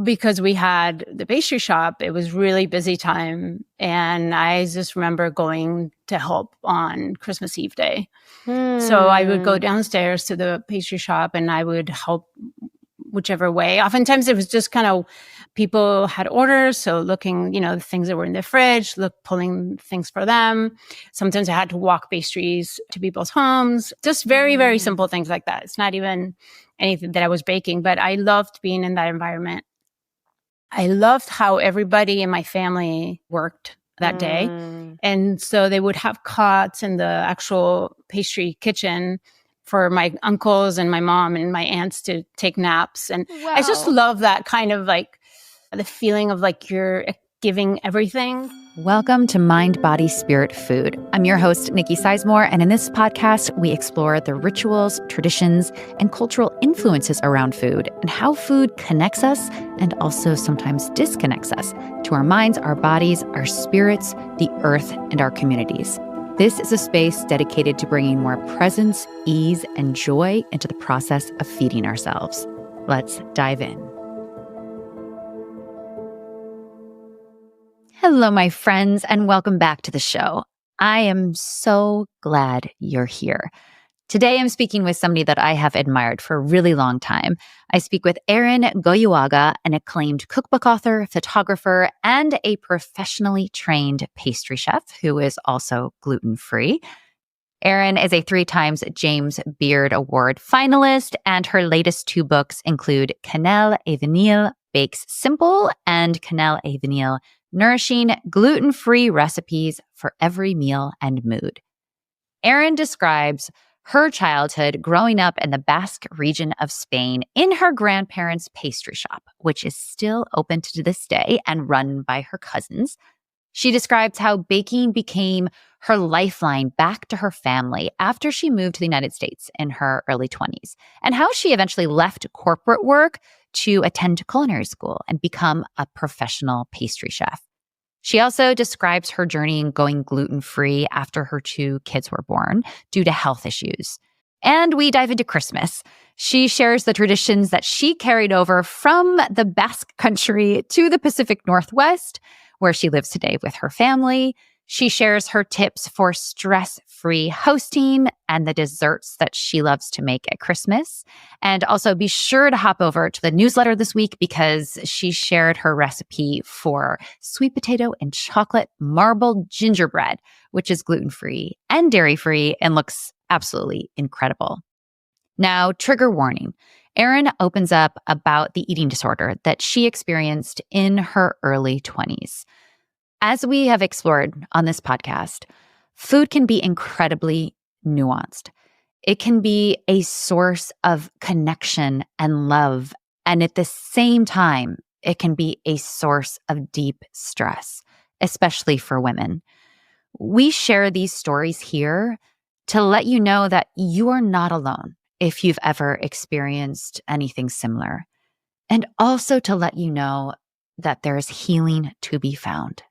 because we had the pastry shop, it was really busy time. And I just remember going to help on Christmas Eve day. So I would go downstairs to the pastry shop and I would help whichever way. Oftentimes it was just kind of people had orders. So looking, the things that were in the fridge, pulling things for them. Sometimes I had to walk pastries to people's homes, just very, very simple things like that. It's not even anything that I was baking, but I loved being in that environment. I loved how everybody in my family worked that day. And so they would have cots in the actual pastry kitchen for my uncles and my mom and my aunts to take naps. And I just love that kind of like the feeling of like you're giving everything. Welcome to Mind, Body, Spirit, Food. I'm your host, Nikki Sizemore, and in this podcast, we explore the rituals, traditions, and cultural influences around food and how food connects us and also sometimes disconnects us to our minds, our bodies, our spirits, the earth, and our communities. This is a space dedicated to bringing more presence, ease, and joy into the process of feeding ourselves. Let's dive in. Hello, my friends, and welcome back to the show. I am so glad you're here. Today, I'm speaking with somebody that I have admired for a really long time. I speak with Aran Goyoaga, an acclaimed cookbook author, photographer, and a professionally trained pastry chef who is also gluten-free. Aran is a 3-time James Beard Award finalist, and her latest 2 books include Cannelle et Vanille Bakes Simple and Cannelle et Vanille Nourishing Gluten-Free Recipes for Every Meal and Mood. Aran describes her childhood growing up in the Basque region of Spain in her grandparents' pastry shop, which is still open to this day and run by her cousins. She describes how baking became her lifeline back to her family after she moved to the United States in her early 20s, and how she eventually left corporate work to attend culinary school and become a professional pastry chef. She also describes her journey in going gluten-free after her 2 kids were born due to health issues. And we dive into Christmas. She shares the traditions that she carried over from the Basque country to the Pacific Northwest, where she lives today with her family. She shares her tips for stress-free hosting and the desserts that she loves to make at Christmas. And also be sure to hop over to the newsletter this week because she shared her recipe for sweet potato and chocolate marbled gingerbread, which is gluten-free and dairy-free and looks absolutely incredible. Now, trigger warning. Aran opens up about the eating disorder that she experienced in her early 20s. As we have explored on this podcast, food can be incredibly nuanced. It can be a source of connection and love, and at the same time, it can be a source of deep stress, especially for women. We share these stories here to let you know that you are not alone if you've ever experienced anything similar, and also to let you know that there is healing to be found.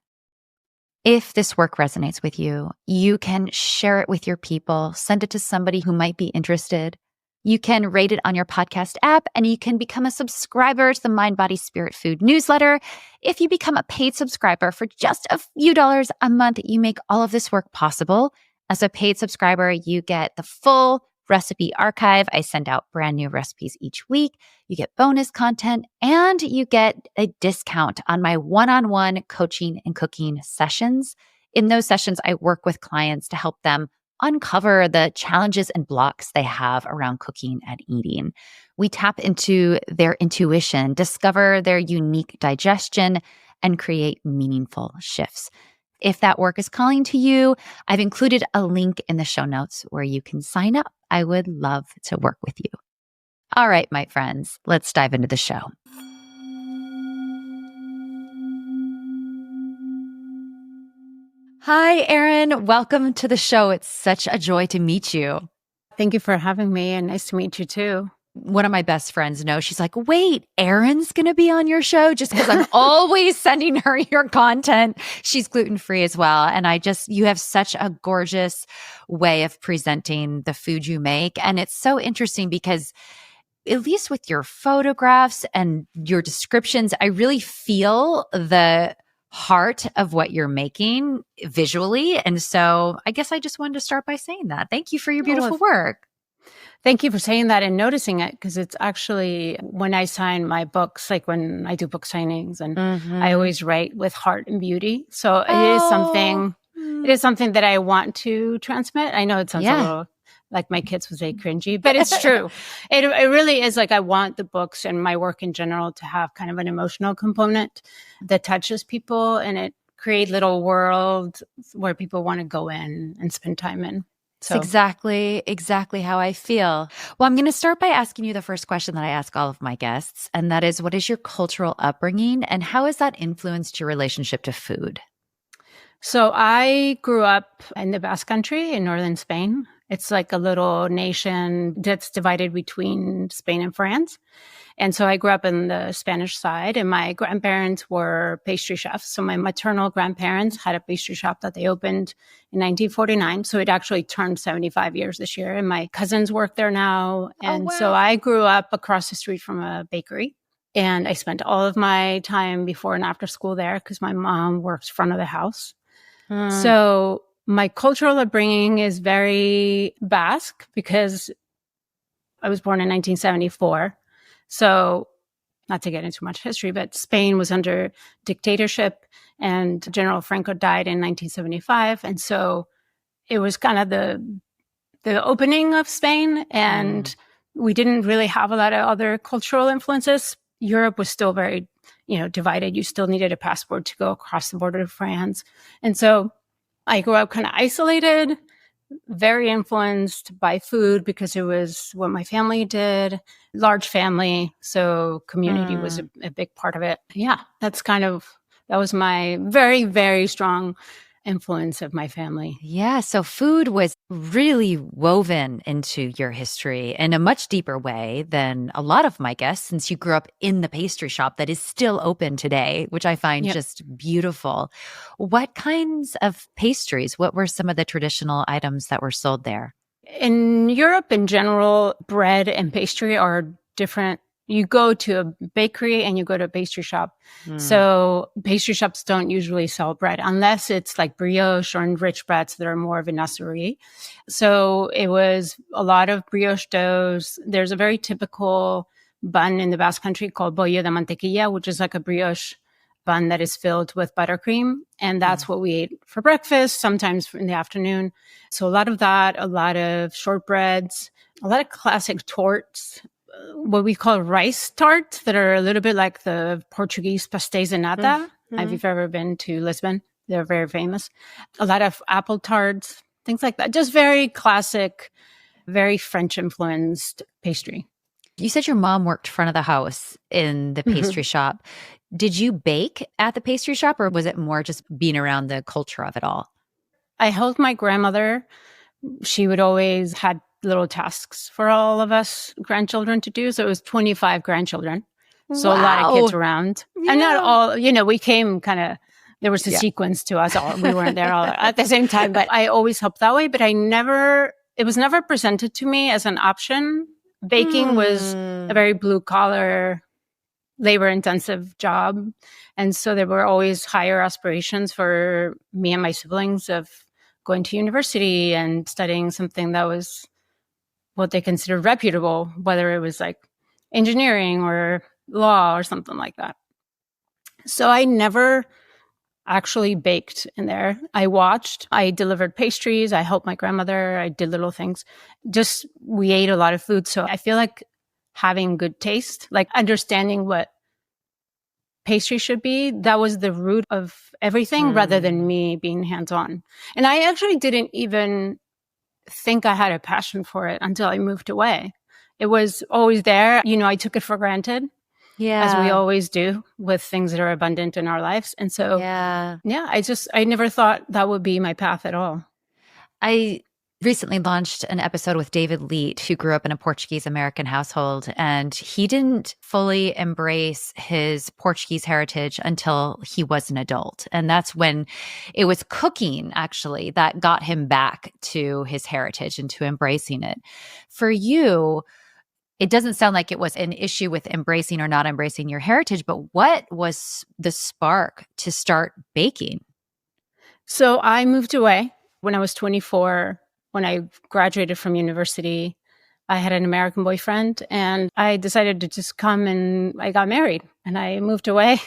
If this work resonates with you, you can share it with your people, send it to somebody who might be interested. You can rate it on your podcast app, and you can become a subscriber to the Mind, Body, Spirit, Food newsletter. If you become a paid subscriber for just a few dollars a month, you make all of this work possible. As a paid subscriber, you get the full recipe archive. I send out brand new recipes each week. You get bonus content, and you get a discount on my one-on-one coaching and cooking sessions. In those sessions, I work with clients to help them uncover the challenges and blocks they have around cooking and eating. We tap into their intuition, discover their unique digestion, and create meaningful shifts. If that work is calling to you, I've included a link in the show notes where you can sign up. I would love to work with you. All right, my friends, let's dive into the show. Hi, Aran. Welcome to the show. It's such a joy to meet you. Thank you for having me, and nice to meet you too. One of my best friends knows. She's like, wait, Aran's going to be on your show just because I'm always sending her your content. She's gluten-free as well. And you have such a gorgeous way of presenting the food you make. And it's so interesting because at least with your photographs and your descriptions, I really feel the heart of what you're making visually. And so I guess I just wanted to start by saying that. Thank you for your Oh, beautiful work. thank you for saying that and noticing it, because it's actually when I sign my books, like when I do book signings, and I always write with heart and beauty. So it is something. It is something that I want to transmit. I know it sounds a little like my kids would say cringy, but it's true. It really is. Like, I want the books and my work in general to have kind of an emotional component that touches people, and it create little worlds where people want to go in and spend time in. So. It's exactly how I feel. Well, I'm going to start by asking you the first question that I ask all of my guests, and that is, what is your cultural upbringing and how has that influenced your relationship to food? So I grew up in the Basque Country in northern Spain. It's like a little nation that's divided between Spain and France. And so I grew up in the Spanish side, and my grandparents were pastry chefs. So my maternal grandparents had a pastry shop that they opened in 1949. So it actually turned 75 years this year. And my cousins work there now. And so I grew up across the street from a bakery. And I spent all of my time before and after school there because my mom works front of the house. So my cultural upbringing is very Basque because I was born in 1974. So not to get into much history, but Spain was under dictatorship and General Franco died in 1975. And so it was kind of the opening of Spain, and we didn't really have a lot of other cultural influences. Europe was still very, divided. You still needed a passport to go across the border to France. And so I grew up kind of isolated, very influenced by food because it was what my family did, large family. So community was a big part of it. Yeah, that was my very, very strong influence of my family. Yeah. So food was really woven into your history in a much deeper way than a lot of my guests, since you grew up in the pastry shop that is still open today, which I find just beautiful. What kinds of pastries? What were some of the traditional items that were sold there? In Europe, in general, bread and pastry are different. You go to a bakery and you go to a pastry shop. So pastry shops don't usually sell bread unless it's like brioche or enriched breads that are more of a vinasserie. So it was a lot of brioche doughs. There's a very typical bun in the Basque Country called bollo de mantequilla, which is like a brioche bun that is filled with buttercream. And that's what we ate for breakfast, sometimes in the afternoon. So a lot of that, a lot of shortbreads, a lot of classic torts, what we call rice tarts that are a little bit like the Portuguese pastéis de nata. If you've ever been to Lisbon, they're very famous. A lot of apple tarts, things like that. Just very classic, very French influenced pastry. You said your mom worked front of the house in the pastry shop. Did you bake at the pastry shop, or was it more just being around the culture of it all? I helped my grandmother. She would always had little tasks for all of us grandchildren to do. So it was 25 grandchildren. So a lot of kids around. And not all, we came there was a sequence to us all. We weren't there all at the same time, but I always helped that way. But it was never presented to me as an option. Baking was a very blue collar, labor intensive job. And so there were always higher aspirations for me and my siblings of going to university and studying something that was what they considered reputable, whether it was like engineering or law or something like that. So I never actually baked in there. I watched, I delivered pastries, I helped my grandmother, I did little things. Just, we ate a lot of food. So I feel like having good taste, like understanding what pastry should be, that was the root of everything rather than me being hands-on. And I actually didn't even think I had a passion for it until I moved away. It was always there. I took it for granted. As we always do with things that are abundant in our lives. And so, I never thought that would be my path at all. I recently launched an episode with David Leet, who grew up in a Portuguese American household, and he didn't fully embrace his Portuguese heritage until he was an adult. And that's when it was cooking, actually, that got him back to his heritage and to embracing it. For you, it doesn't sound like it was an issue with embracing or not embracing your heritage, but what was the spark to start baking? So I moved away when I was 24. When I graduated from university, I had an American boyfriend, and I decided to just come, and I got married and I moved away.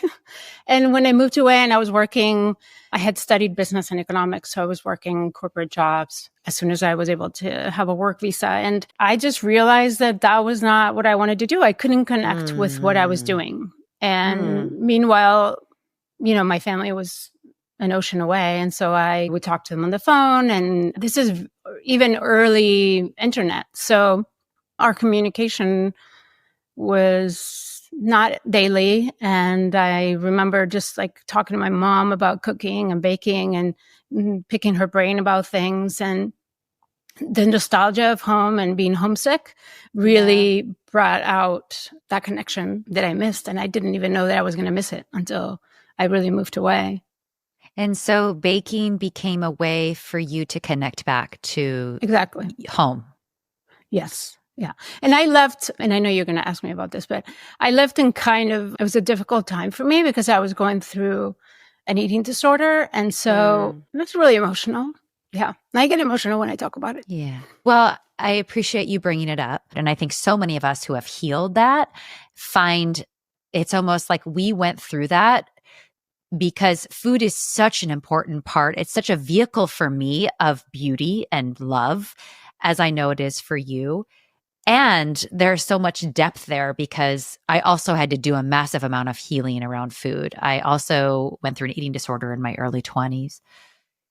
And when I moved away and I was working, I had studied business and economics. So I was working corporate jobs as soon as I was able to have a work visa. And I just realized that that was not what I wanted to do. I couldn't connect with what I was doing. And meanwhile, my family was an ocean away. And so I would talk to them on the phone. And this is even early internet. So our communication was not daily. And I remember just like talking to my mom about cooking and baking and picking her brain about things. And the nostalgia of home and being homesick really brought out that connection that I missed. And I didn't even know that I was going to miss it until I really moved away. And so baking became a way for you to connect back to Exactly. home. Yes. Yeah. And I left, and I know you're going to ask me about this, but I left in it was a difficult time for me because I was going through an eating disorder. And so it's really emotional. Yeah. And I get emotional when I talk about it. Yeah. Well, I appreciate you bringing it up. And I think so many of us who have healed that find it's almost like we went through that because food is such an important part. It's such a vehicle for me of beauty and love, as I know it is for you. And there's so much depth there because I also had to do a massive amount of healing around food. I also went through an eating disorder in my early 20s.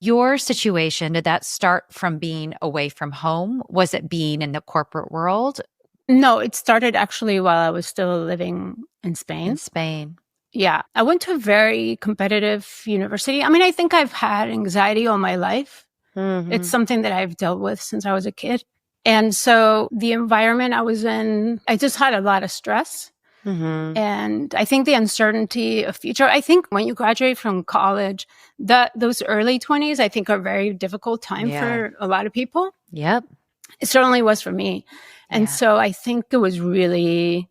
Your situation, did that start from being away from home? Was it being in the corporate world? No, it started actually while I was still living in Spain. In Spain. Yeah. I went to a very competitive university. I mean, I think I've had anxiety all my life. It's something that I've dealt with since I was a kid. And so the environment I was in, I just had a lot of stress. And I think the uncertainty of future, I think when you graduate from college, those early 20s, I think are a very difficult time for a lot of people. Yep. It certainly was for me. And so I think it was really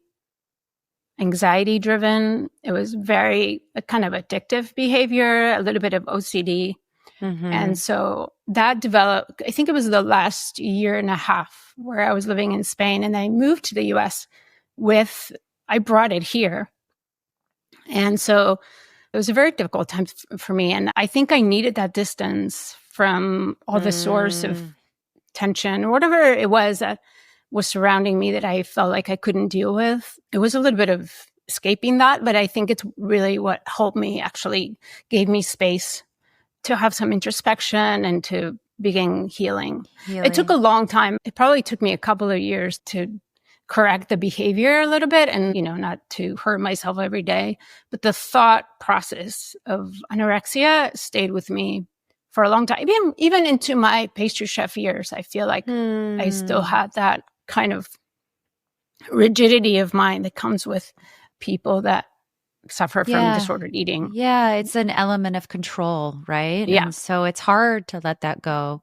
anxiety driven. It was very a kind of addictive behavior, a little bit of OCD. And so that developed, I think it was the last year and a half where I was living in Spain, and I moved to the US I brought it here. And so it was a very difficult time for me. And I think I needed that distance from all the source of tension or whatever it was that was surrounding me that I felt like I couldn't deal with. It was a little bit of escaping that, but I think it's really what helped me, actually gave me space to have some introspection and to begin healing. It took a long time. It probably took me a couple of years to correct the behavior a little bit and, not to hurt myself every day. But the thought process of anorexia stayed with me for a long time. Even into my pastry chef years, I feel like I still had that kind of rigidity of mind that comes with people that suffer from disordered eating. Yeah, it's an element of control, right? Yeah. And so it's hard to let that go.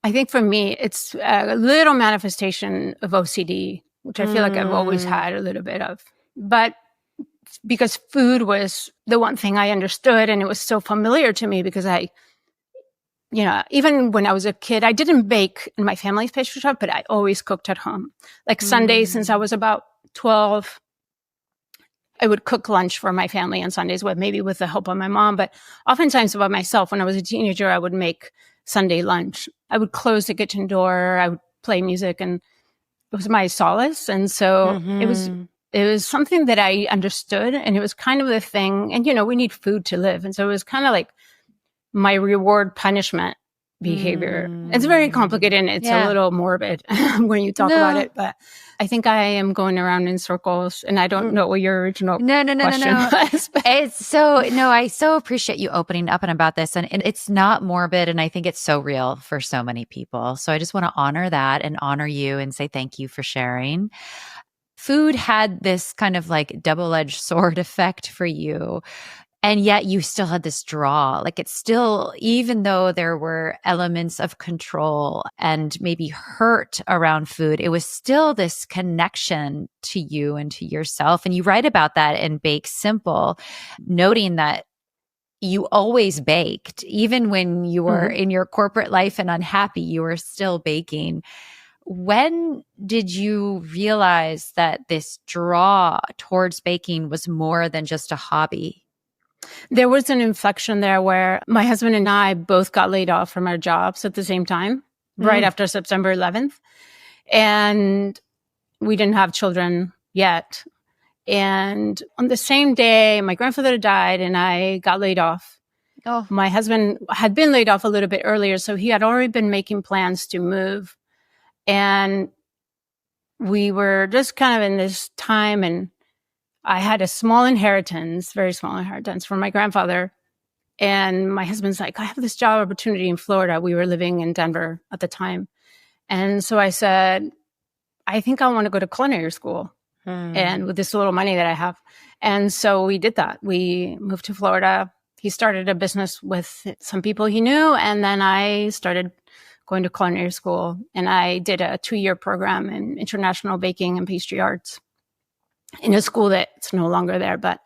I think for me, it's a little manifestation of OCD, which I feel like I've always had a little bit of. But because food was the one thing I understood, and it was so familiar to me because even when I was a kid, I didn't bake in my family's pastry shop, but I always cooked at home. Like Sundays, since I was about 12, I would cook lunch for my family on Sundays, maybe with the help of my mom, but oftentimes by myself. When I was a teenager, I would make Sunday lunch. I would close the kitchen door. I would play music, and it was my solace. And so it was something that I understood, and it was kind of the thing. And, we need food to live. And so it was kind of like my reward punishment behavior. It's very complicated, and it's a little morbid when you talk about it, but I think I am going around in circles, and I don't know what your original question was. I so appreciate you opening up and about this, and it's not morbid, and I think it's so real for so many people. So I just want to honor that and honor you and say thank you for sharing. Food had this kind of like double-edged sword effect for you. And yet you still had this draw. Like it's still, even though there were elements of control and maybe hurt around food, it was still this connection to you and to yourself. And you write about that in Bake Simple, noting that you always baked, even when you were in your corporate life and unhappy, you were still baking. When did you realize that this draw towards baking was more than just a hobby? There was an inflection there where my husband and I both got laid off from our jobs at the same time, right after September 11th. And we didn't have children yet. And on the same day, my grandfather died and I got laid off. Oh. My husband had been laid off a little bit earlier, so he had already been making plans to move. And we were just kind of in this time, and I had a small inheritance, very small inheritance from my grandfather. And my husband's like, I have this job opportunity in Florida. We were living in Denver at the time. And so I said, I think I want to go to culinary school. And with this little money that I have. And so we did that. We moved to Florida. He started a business with some people he knew. And then I started going to culinary school. And I did a 2-year program in international baking and pastry arts in a school that's no longer there. But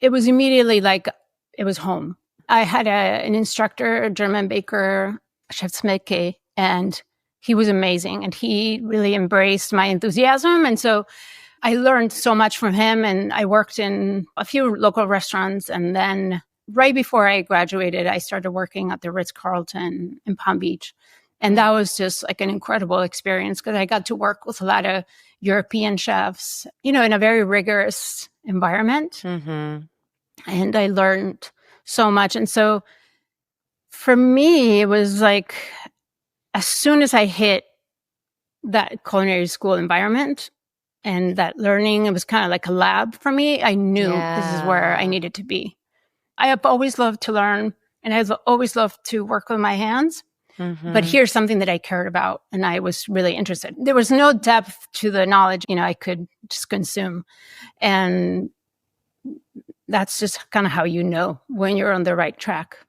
it was immediately like it was home. I had an instructor, a German baker, Chef Smedke, and he was amazing. And he really embraced my enthusiasm. And so I learned so much from him, and I worked in a few local restaurants. And then right before I graduated, I started working at the Ritz-Carlton in Palm Beach. And that was just like an incredible experience because I got to work with a lot of European chefs, in a very rigorous environment. And I learned so much. And so for me, it was like as soon as I hit that culinary school environment, and that learning, it was kind of like a lab for me. I knew this is where I needed to be. I have always loved to learn, and I've always loved to work with my hands. But here's something that I cared about, and I was really interested. There was no depth to the knowledge, I could just consume. And that's just kind of how you know when you're on the right track.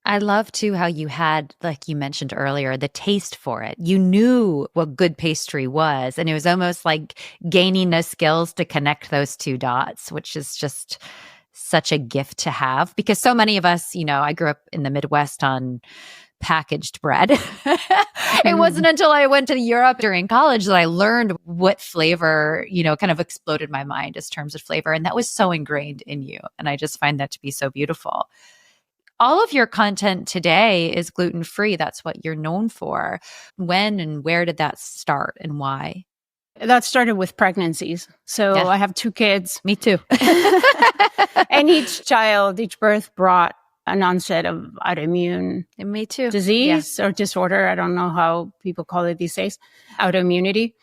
I love too how you had, like you mentioned earlier, the taste for it. You knew what good pastry was, and it was almost like gaining those skills to connect those two dots, which is just such a gift to have. Because so many of us, I grew up in the Midwest on packaged bread. It wasn't until I went to Europe during college that I learned what flavor, kind of exploded my mind in terms of flavor. And that was so ingrained in you. And I just find that to be so beautiful. All of your content today is gluten-free. That's what you're known for. When and where did that start and why? That started with pregnancies. So I have 2 kids. Me too. And each birth brought an onset of autoimmune Me too. disease or disorder. I don't know how people call it these days, autoimmunity.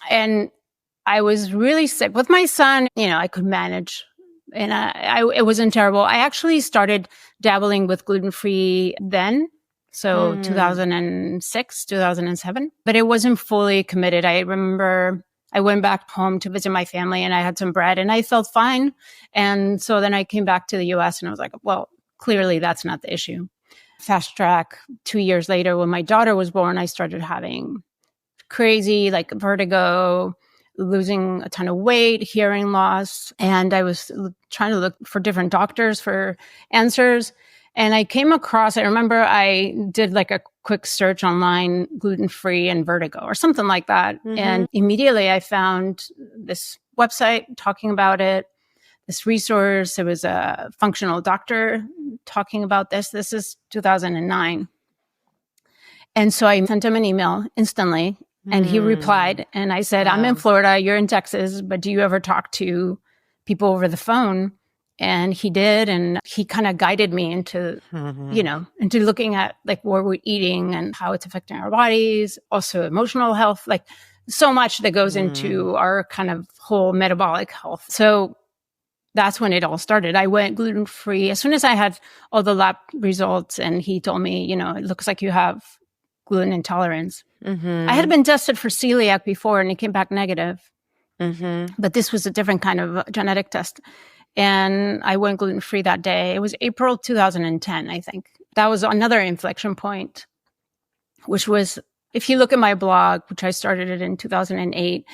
And I was really sick. With my son, I could manage. And it wasn't terrible. I actually started dabbling with gluten-free then. So 2006, 2007. But it wasn't fully committed. I remember I went back home to visit my family and I had some bread and I felt fine. And so then I came back to the US and I was like, well, clearly that's not the issue. Fast track, 2 years later, when my daughter was born, I started having crazy like vertigo, losing a ton of weight, hearing loss. And I was trying to look for different doctors for answers. And I came across, I remember I did like a quick search online, gluten-free and vertigo or something like that. And immediately I found this website talking about it, this resource. It was a functional doctor talking about this. This is 2009. And so I sent him an email instantly. And he replied, and I said, I'm in Florida, you're in Texas, but do you ever talk to people over the phone? And he did, and he kind of guided me into, into looking at like what we're eating and how it's affecting our bodies, also emotional health, like so much that goes into our kind of whole metabolic health. So that's when it all started. I went gluten-free as soon as I had all the lab results, and he told me, it looks like you have gluten intolerance. I had been tested for celiac before and it came back negative. But this was a different kind of genetic test. and I went gluten-free that day. It was April 2010, I think. That was another inflection point, which was, if you look at my blog, which I started it in 2008,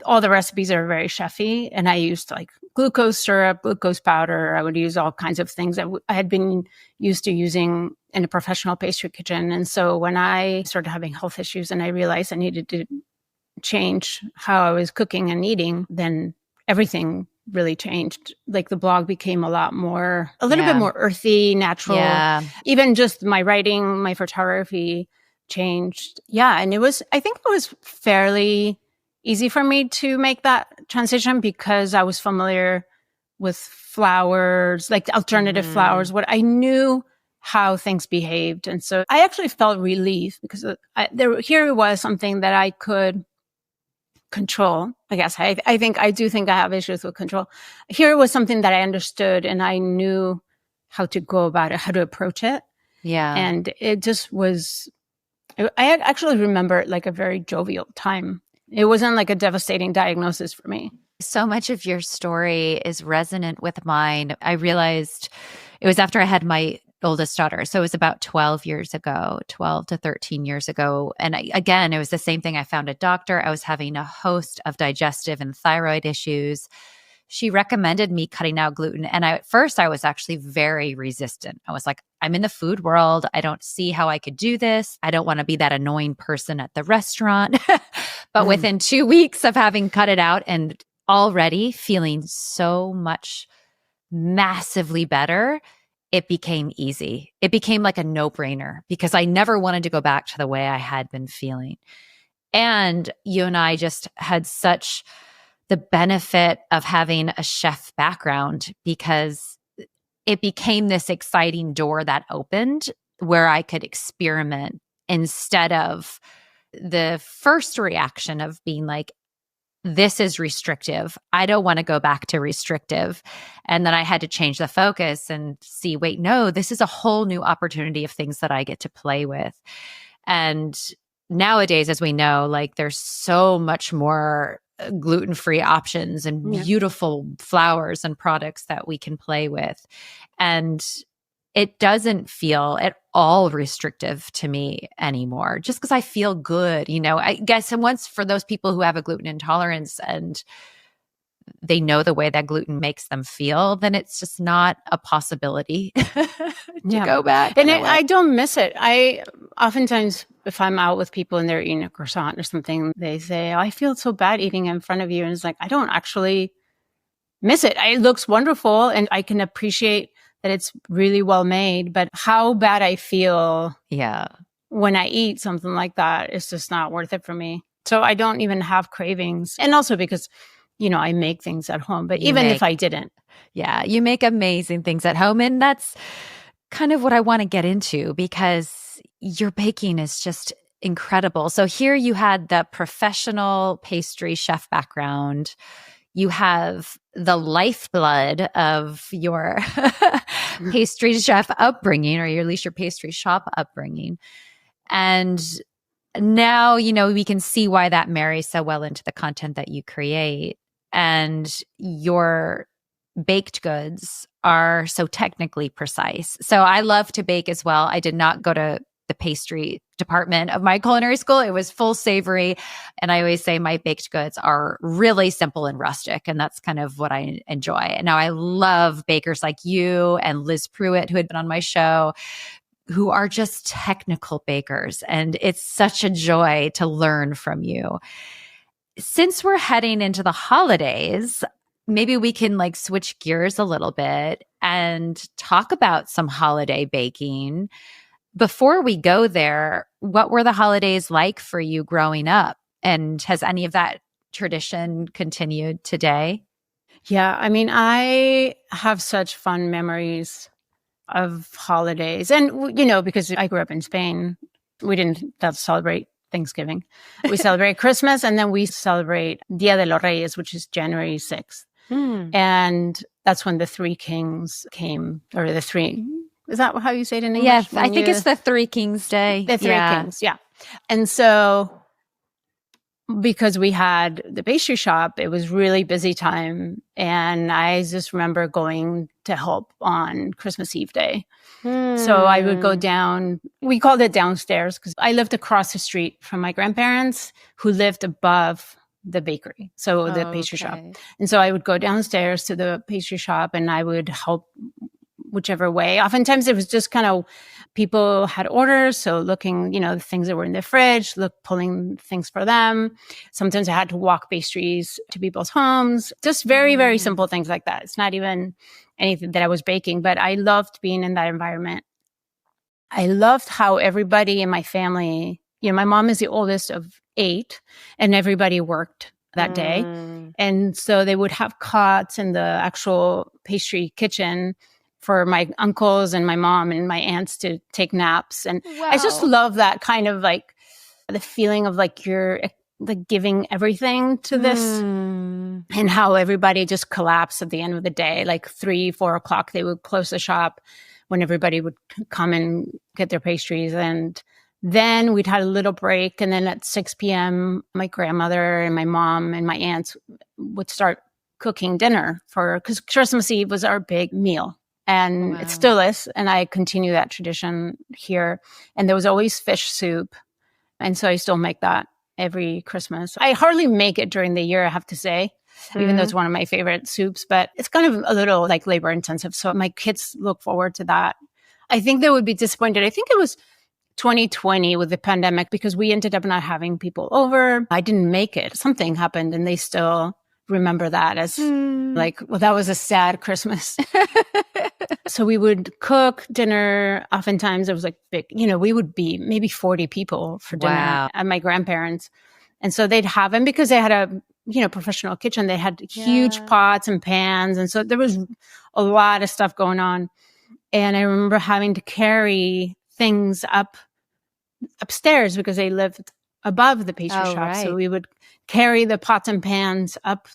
all the recipes are very chefy, and I used like glucose syrup, glucose powder. I would use all kinds of things that I had been used to using in a professional pastry kitchen. And so when I started having health issues and I realized I needed to change how I was cooking and eating, then everything really changed. Like the blog became a little bit more earthy, natural. Yeah. Even just my writing, my photography changed. Yeah. And I think it was fairly easy for me to make that transition because I was familiar with flours, like alternative flours, what I knew how things behaved. And so I actually felt relief because here was something that I could control. I guess I do think I have issues with control. Here was something that I understood and I knew how to go about it, how to approach it. Yeah. And it just was, I actually remember it like a very jovial time. It wasn't like a devastating diagnosis for me. So much of your story is resonant with mine. I realized it was after I had my oldest daughter. So it was about 12 to 13 years ago. And again, it was the same thing. I found a doctor. I was having a host of digestive and thyroid issues. She recommended me cutting out gluten. And at first, I was actually very resistant. I was like, I'm in the food world. I don't see how I could do this. I don't want to be that annoying person at the restaurant. But within 2 weeks of having cut it out and already feeling so much massively better, it became easy. It became like a no-brainer because I never wanted to go back to the way I had been feeling. And you and I just had such the benefit of having a chef background because it became this exciting door that opened where I could experiment instead of the first reaction of being like, this is restrictive. I don't want to go back to restrictive. And then I had to change the focus and see, wait, no, this is a whole new opportunity of things that I get to play with. And nowadays, as we know, like there's so much more gluten-free options and beautiful flours and products that we can play with. And it doesn't feel at all restrictive to me anymore, just because I feel good. You know, I guess, and once for those people who have a gluten intolerance and they know the way that gluten makes them feel, then it's just not a possibility to go back. And I don't miss it. I oftentimes, if I'm out with people and they're eating a croissant or something, they say, oh, I feel so bad eating in front of you. And it's like, I don't actually miss it. It looks wonderful and I can appreciate that it's really well made, but how bad I feel when I eat something like that is just not worth it for me. So I don't even have cravings. And also because, you know, I make things at home, but if I didn't. Yeah, you make amazing things at home. And that's kind of what I want to get into because your baking is just incredible. So here you had the professional pastry chef background. You have the lifeblood of your pastry chef upbringing, or at least your pastry shop upbringing. And now, you know, we can see why that marries so well into the content that you create. And your baked goods are so technically precise. So I love to bake as well. I did not go to the pastry department of my culinary school. It was full savory. And I always say my baked goods are really simple and rustic. And that's kind of what I enjoy. And now I love bakers like you and Liz Pruitt, who had been on my show, who are just technical bakers. And it's such a joy to learn from you. Since we're heading into the holidays, maybe we can like switch gears a little bit and talk about some holiday baking. Before we go there, what were the holidays like for you growing up? And has any of that tradition continued today? Yeah, I mean, I have such fun memories of holidays. And, you know, because I grew up in Spain, we didn't celebrate Thanksgiving. We celebrate Christmas, and then we celebrate Dia de los Reyes, which is January 6th. And that's when the three kings came, or the three... Is that how you say it in English? Yes, I think it's the Three Kings Day. The Three Kings, yeah. And so because we had the pastry shop, it was really busy time. And I just remember going to help on Christmas Eve day. So I would go down, we called it downstairs because I lived across the street from my grandparents who lived above the bakery, so the pastry shop. And so I would go downstairs to the pastry shop and I would help whichever way. Oftentimes it was just kind of people had orders. So looking, the things that were in the fridge, pulling things for them. Sometimes I had to walk pastries to people's homes, just very, very simple things like that. It's not even anything that I was baking, but I loved being in that environment. I loved how everybody in my family, my mom is the oldest of 8 and everybody worked that day. And so they would have cots in the actual pastry kitchen for my uncles and my mom and my aunts to take naps. And I just love that kind of like the feeling of like you're like giving everything to this and how everybody just collapsed at the end of the day. Like 3-4 o'clock, they would close the shop when everybody would come and get their pastries. And then we'd had a little break. And then at 6 p.m., my grandmother and my mom and my aunts would start cooking dinner because Christmas Eve was our big meal. And it still is. And I continue that tradition here. And there was always fish soup. And so I still make that every Christmas. I hardly make it during the year, I have to say, even though it's one of my favorite soups. But it's kind of a little like labor intensive. So my kids look forward to that. I think they would be disappointed. I think it was 2020 with the pandemic because we ended up not having people over. I didn't make it. Something happened and they still remember that as like, well, that was a sad Christmas. So we would cook dinner. Oftentimes it was like big, we would be maybe 40 people for dinner at my grandparents'. And so they'd have them because they had a, professional kitchen. They had huge pots and pans. And so there was a lot of stuff going on. And I remember having to carry things upstairs because they lived above the pastry shop. Right. So we would carry the pots and pans up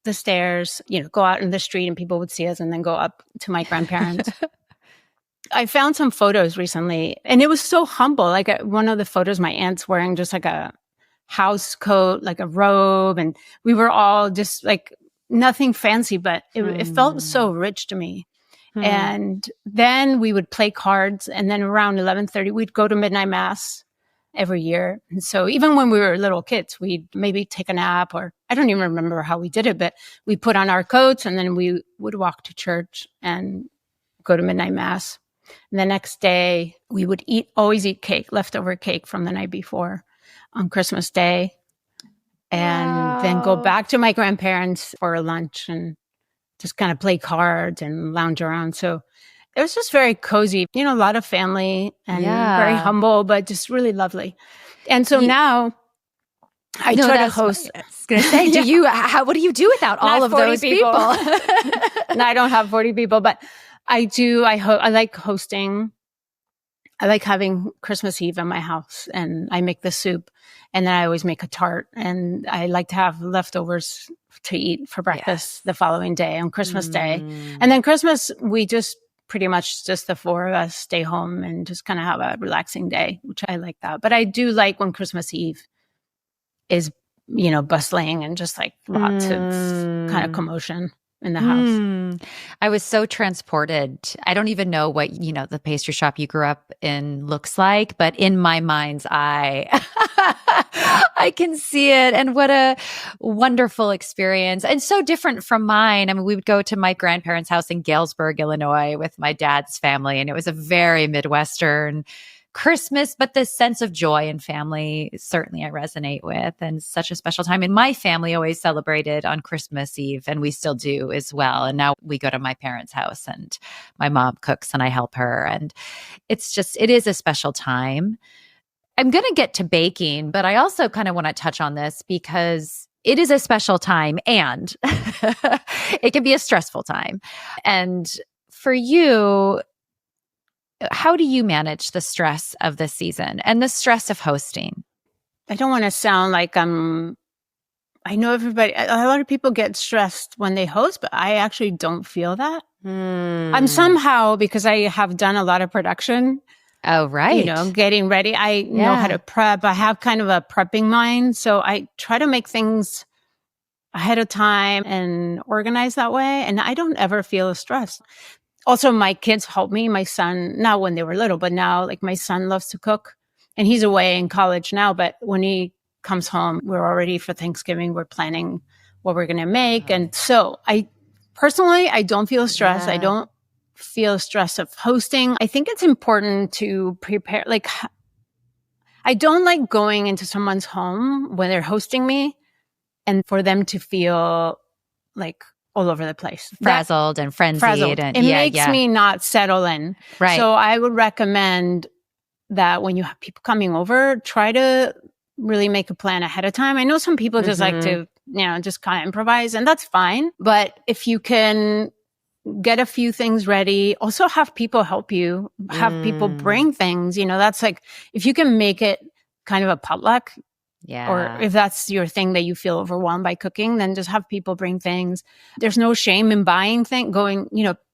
the stairs, go out in the street and people would see us and then go up to my grandparents. I found some photos recently and it was so humble. Like one of the photos, my aunt's wearing just like a house coat, like a robe. And we were all just like nothing fancy, but it felt so rich to me. And then we would play cards. And then around 11:30, we'd go to midnight mass every year. And so even when we were little kids, we'd maybe take a nap or I don't even remember how we did it, but we put on our coats and then we would walk to church and go to midnight mass. And the next day we would always eat cake, leftover cake from the night before on Christmas Day. And then go back to my grandparents for lunch and just kind of play cards and lounge around. So it was just very cozy, a lot of family and very humble, but just really lovely. And so now I try to host. I was going to say, what do you do without all of those people? No, I don't have 40 people, but I do. I like hosting. I like having Christmas Eve in my house and I make the soup and then I always make a tart and I like to have leftovers to eat for breakfast the following day on Christmas Day. And then Christmas, we just pretty much just the 4 of us stay home and just kind of have a relaxing day, which I like that. But I do like when Christmas Eve is, bustling and just like lots of kind of commotion in the house. I was so transported. I don't even know what, the pastry shop you grew up in looks like, but in my mind's eye, I can see it. And what a wonderful experience. And so different from mine. I mean, we would go to my grandparents' house in Galesburg, Illinois with my dad's family. And it was a very Midwestern Christmas, but this sense of joy and family, certainly I resonate with, and such a special time. And my family always celebrated on Christmas Eve, and we still do as well. And now we go to my parents' house and my mom cooks and I help her. And it is a special time. I'm going to get to baking, but I also kind of want to touch on this because it is a special time and it can be a stressful time. And for you, how do you manage the stress of this season and the stress of hosting? I don't want to sound like I know everybody, a lot of people get stressed when they host, but I actually don't feel that. I'm somehow, because I have done a lot of production, Oh, right. Getting ready. I know how to prep. I have kind of a prepping mind. So I try to make things ahead of time and organize that way. And I don't ever feel stressed. Also, my kids help me. My son, not when they were little, but now, like, my son loves to cook and he's away in college now. But when he comes home, we're all ready for Thanksgiving. We're planning what we're going to make. And so I don't feel stressed. I don't feel stress of hosting. I think it's important to prepare. Like, I don't like going into someone's home when they're hosting me and for them to feel like all over the place. Frazzled and frenzied. And it makes me not settle in. Right. So I would recommend that when you have people coming over, try to really make a plan ahead of time. I know some people just like to, just kind of improvise, and that's fine. But if you can get a few things ready, also have people help you, have people bring things, that's like, if you can make it kind of a potluck, or if that's your thing that you feel overwhelmed by cooking, then just have people bring things. There's no shame in buying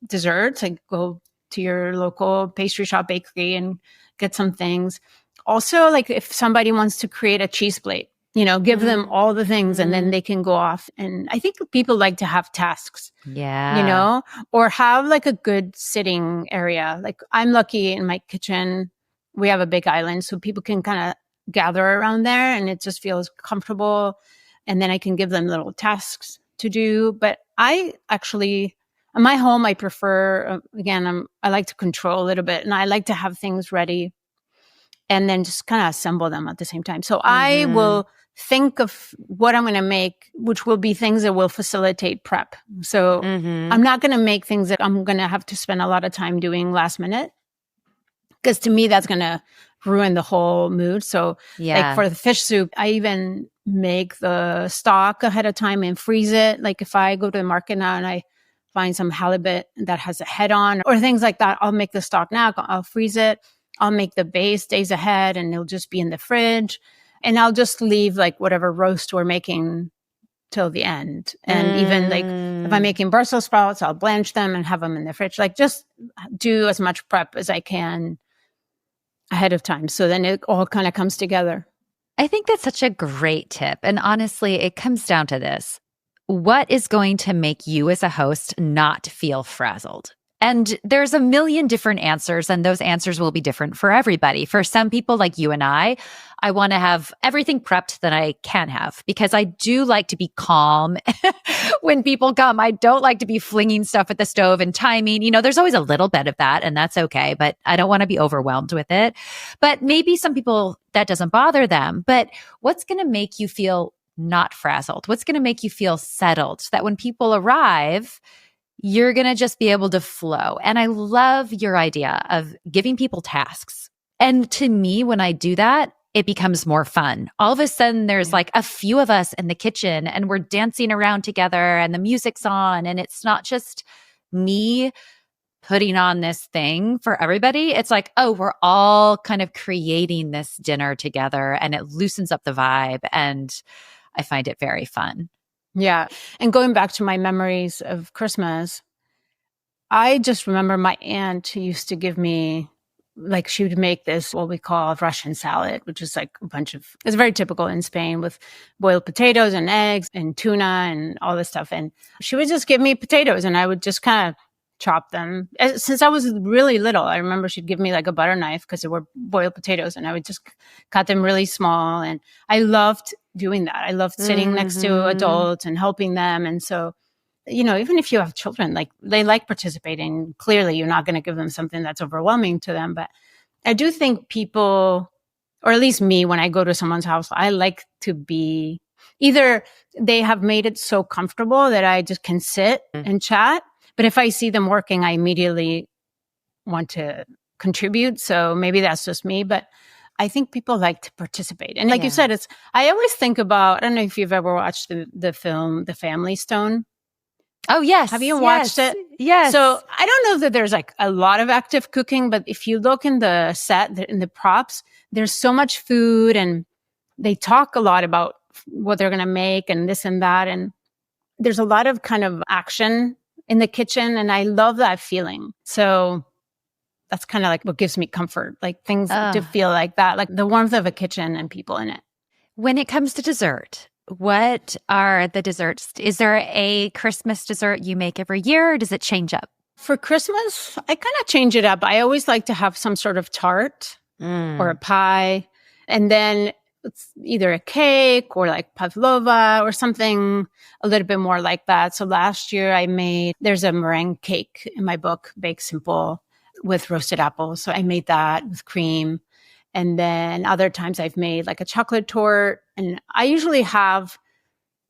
desserts, like go to your local pastry shop, bakery, and get some things. Also, like if somebody wants to create a cheese plate, give them all the things and then they can go off. And I think people like to have tasks, or have like a good sitting area. Like I'm lucky in my kitchen, we have a big island, so people can kind of gather around there and it just feels comfortable. And then I can give them little tasks to do. But I actually, in my home, I prefer, I like to control a little bit, and I like to have things ready and then just kind of assemble them at the same time. So I will think of what I'm going to make, which will be things that will facilitate prep. So I'm not going to make things that I'm going to have to spend a lot of time doing last minute, because to me, that's going to ruin the whole mood. So like for the fish soup, I even make the stock ahead of time and freeze it. Like if I go to the market now and I find some halibut that has a head on or things like that, I'll make the stock now. I'll freeze it. I'll make the base days ahead and it'll just be in the fridge. And I'll just leave like whatever roast we're making till the end. And even like if I'm making Brussels sprouts, I'll blanch them and have them in the fridge. Like just do as much prep as I can ahead of time. So then it all kind of comes together. I think that's such a great tip. And honestly, it comes down to this. What is going to make you as a host not feel frazzled? And there's a million different answers, and those answers will be different for everybody. For some people like you and I want to have everything prepped that I can have, because I do like to be calm when people come. I don't like to be flinging stuff at the stove and timing. There's always a little bit of that, and that's okay, but I don't want to be overwhelmed with it. But maybe some people that doesn't bother them. But what's going to make you feel not frazzled? What's going to make you feel settled so that when people arrive, you're going to just be able to flow? And I love your idea of giving people tasks. And to me, when I do that, it becomes more fun. All of a sudden, there's like a few of us in the kitchen and we're dancing around together and the music's on. And it's not just me putting on this thing for everybody. It's like, oh, we're all kind of creating this dinner together, and it loosens up the vibe. And I find it very fun. Yeah. And going back to my memories of Christmas, I just remember my aunt used to give me, like, she would make this, what we call Russian salad, which is like it's very typical in Spain, with boiled potatoes and eggs and tuna and all this stuff. And she would just give me potatoes and I would just kind of chop them. Since I was really little, I remember she'd give me like a butter knife because they were boiled potatoes, and I would just cut them really small. And I loved doing that. I loved sitting next to adults and helping them. And so, even if you have children, like, they like participating. Clearly, you're not going to give them something that's overwhelming to them. But I do think people, or at least me, when I go to someone's house, I like to be, either they have made it so comfortable that I just can sit and chat. But if I see them working, I immediately want to contribute. So maybe that's just me, but I think people like to participate. And like you said, I always think about, I don't know if you've ever watched the film, The Family Stone. Oh, yes. Have you watched it? Yes. So I don't know that there's like a lot of active cooking, but if you look in the set, in the props, there's so much food, and they talk a lot about what they're going to make and this and that. And there's a lot of kind of action in the kitchen, and I love that feeling. So That's kind of like what gives me comfort, like things to feel like that, like the warmth of a kitchen and people in it. When it comes to dessert, what are the desserts? Is there a Christmas dessert you make every year, or does it change up? For Christmas, I kind of change it up. I always like to have some sort of tart or a pie. And then it's either a cake or like pavlova or something a little bit more like that. So last year there's a meringue cake in my book, Bake Simple, with roasted apples. So I made that with cream. And then other times I've made like a chocolate torte. And I usually have,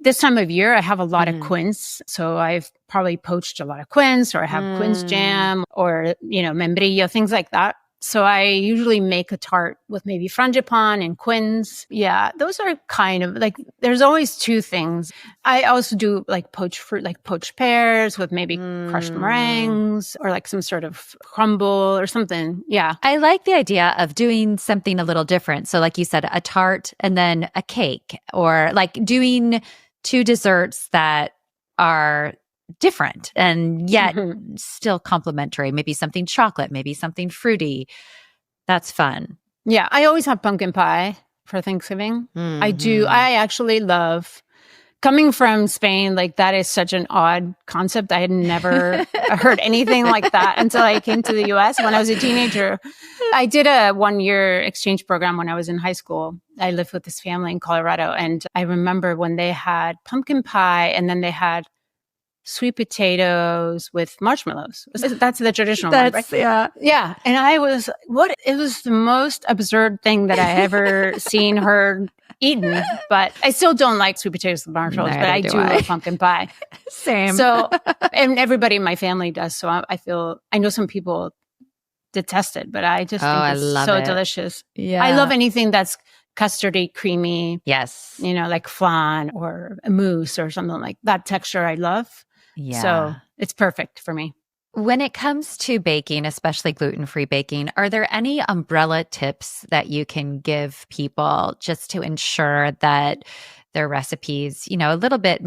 this time of year, I have a lot of quince. So I've probably poached a lot of quince, or I have quince jam, or, membrillo, things like that. So I usually make a tart with maybe frangipane and quince. Yeah, those are kind of like, there's always two things. I also do like poached fruit, like poached pears with maybe crushed meringues, or like some sort of crumble or something. Yeah. I like the idea of doing something a little different. So like you said, a tart and then a cake, or like doing two desserts that are different and yet still complementary. Maybe something chocolate, maybe something fruity. That's fun. Yeah, I always have pumpkin pie for Thanksgiving. I do. I actually love, coming from Spain, like that is such an odd concept. I had never heard anything like that until I came to the US when I was a teenager. I did a 1-year exchange program when I was in high school. I lived with this family in Colorado, and I remember when they had pumpkin pie and then they had sweet potatoes with marshmallows. That's the traditional one, right? Yeah. Yeah. And it was the most absurd thing that I ever seen, heard, eaten. But I still don't like sweet potatoes with marshmallows, but I do love pumpkin pie. Same. So, and everybody in my family does. So I know some people detest it, but I just think it's so delicious. Yeah. I love anything that's custardy, creamy. Yes. Like flan or a mousse or something like that texture I love. Yeah. So it's perfect for me. When it comes to baking, especially gluten-free baking, are there any umbrella tips that you can give people just to ensure that their recipes, a little bit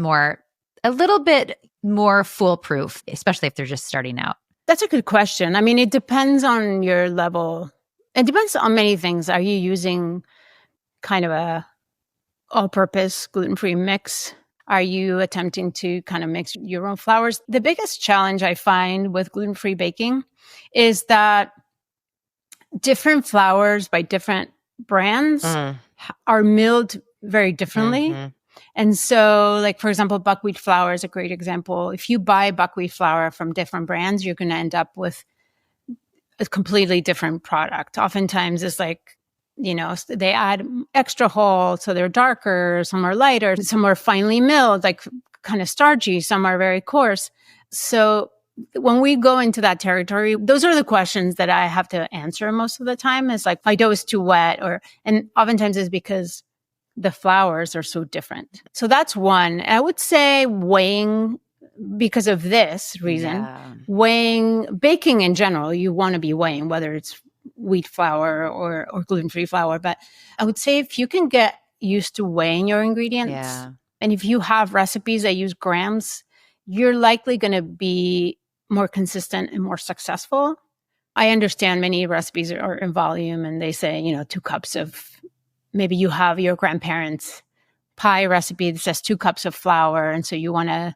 more foolproof, especially if they're just starting out? That's a good question. I mean, it depends on your level. It depends on many things. Are you using kind of a all-purpose gluten-free mix? Are you attempting to kind of mix your own flours? The biggest challenge I find with gluten-free baking is that different flours by different brands are milled very differently. And so, like, for example, buckwheat flour is a great example. If you buy buckwheat flour from different brands, you're going to end up with a completely different product. Oftentimes it's like, they add extra whole, so they're darker, some are lighter, some are finely milled, like kind of starchy, some are very coarse. So when we go into that territory, those are the questions that I have to answer most of the time. It's like, my dough is too wet, and oftentimes it's because the flours are so different. So that's one. I would say weighing, because of this reason, weighing, baking in general, you want to be weighing, whether it's wheat flour or gluten-free flour. But I would say if you can get used to weighing your ingredients, and if you have recipes that use grams, you're likely going to be more consistent and more successful. I understand many recipes are in volume, and they say, 2 cups of, maybe you have your grandparents' pie recipe that says 2 cups of flour, and so you want to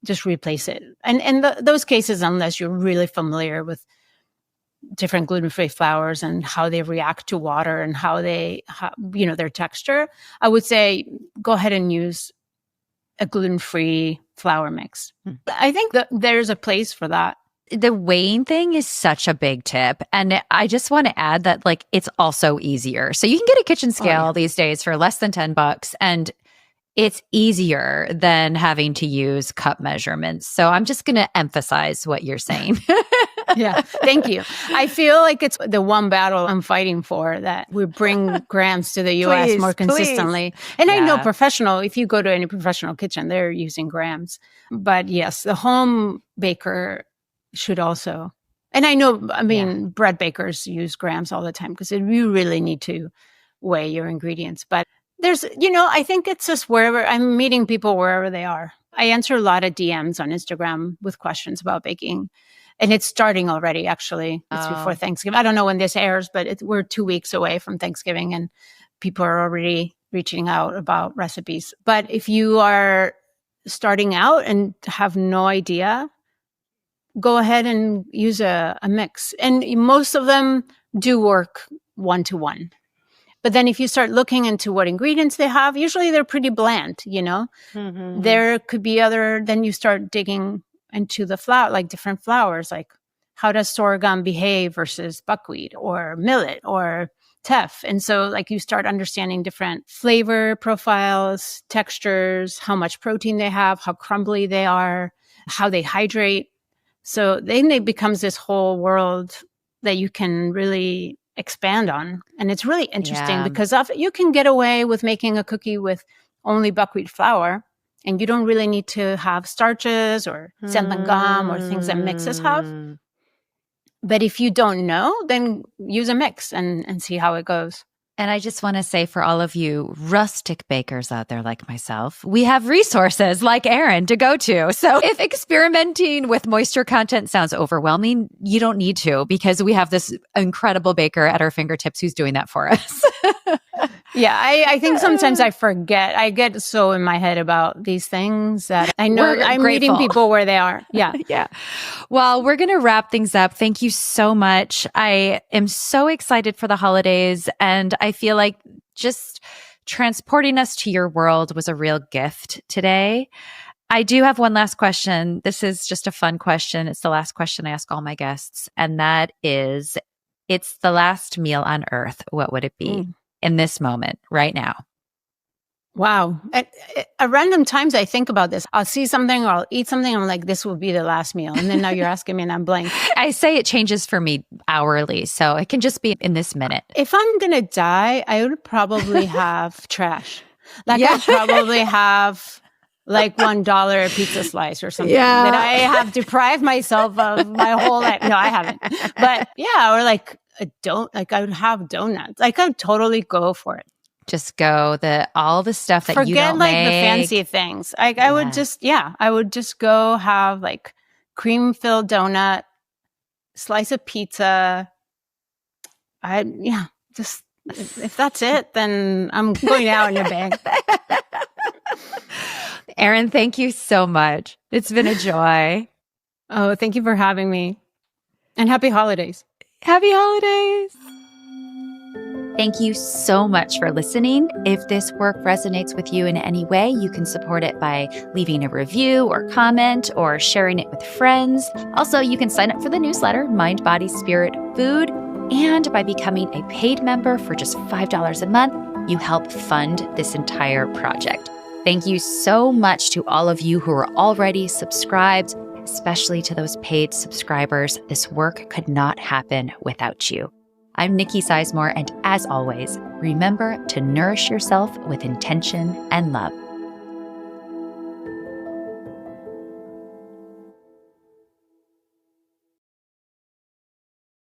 just replace it. And those cases, unless you're really familiar with different gluten-free flours and how they react to water and how their texture, I would say go ahead and use a gluten-free flour mix. I think that there's a place for that. The weighing thing is such a big tip. And I just want to add that, like, it's also easier. So you can get a kitchen scale these days for less than $10, and it's easier than having to use cup measurements. So I'm just going to emphasize what you're saying. Yeah, thank you. I feel like it's the one battle I'm fighting for, that we bring grams to the US more consistently. And I know if you go to any professional kitchen, they're using grams. But yes, the home baker should also. And I know, bread bakers use grams all the time, because you really need to weigh your ingredients. But there's, I think it's just wherever I'm meeting people, wherever they are. I answer a lot of DMs on Instagram with questions about baking. And it's starting already, actually. It's before Thanksgiving. I don't know when this airs, but we're 2 weeks away from Thanksgiving and people are already reaching out about recipes. But if you are starting out and have no idea, go ahead and use a mix. And most of them do work 1-to-1. But then if you start looking into what ingredients they have, usually they're pretty bland, Mm-hmm. There could be then you start digging into the flour, like different flours, like how does sorghum behave versus buckwheat or millet or teff. And so like you start understanding different flavor profiles, textures, how much protein they have, how crumbly they are, how they hydrate. So then it becomes this whole world that you can really expand on. And it's really interesting because you can get away with making a cookie with only buckwheat flour, and you don't really need to have starches or xanthan gum or things that mixes have. But if you don't know, then use a mix and see how it goes. And I just want to say for all of you rustic bakers out there like myself, we have resources like Aran to go to. So if experimenting with moisture content sounds overwhelming, you don't need to, because we have this incredible baker at our fingertips who's doing that for us. Yeah, I think sometimes I forget. I get so in my head about these things that I know I'm meeting people where they are. Yeah. Yeah. Well, we're going to wrap things up. Thank you so much. I am so excited for the holidays, and I feel like just transporting us to your world was a real gift today. I do have one last question. This is just a fun question. It's the last question I ask all my guests, and that is, it's the last meal on earth. What would it be? In this moment, right now? Wow. At random times, I think about this. I'll see something or I'll eat something. I'm like, this will be the last meal. And then now you're asking me and I'm blank. I say it changes for me hourly. So it can just be in this minute. If I'm going to die, I would probably have trash. Like I'd probably have like $1 pizza slice or something that I have deprived myself of my whole life. No, I haven't. But yeah, or like I would have donuts. Like I would totally go for it. Just go all the stuff that you don't like make. The fancy things. Like I would just go have like cream filled donut, slice of pizza. Just if that's it, then I'm going out in a bag. Aran, thank you so much. It's been a joy. Oh, thank you for having me. And happy holidays. Happy holidays. Thank you so much for listening. If this work resonates with you in any way, you can support it by leaving a review or comment or sharing it with friends. Also, you can sign up for the newsletter, Mind, Body, Spirit, Food. And by becoming a paid member for just $5 a month, you help fund this entire project. Thank you so much to all of you who are already subscribed, especially to those paid subscribers. This work could not happen without you. I'm Nikki Sizemore, and as always, remember to nourish yourself with intention and love.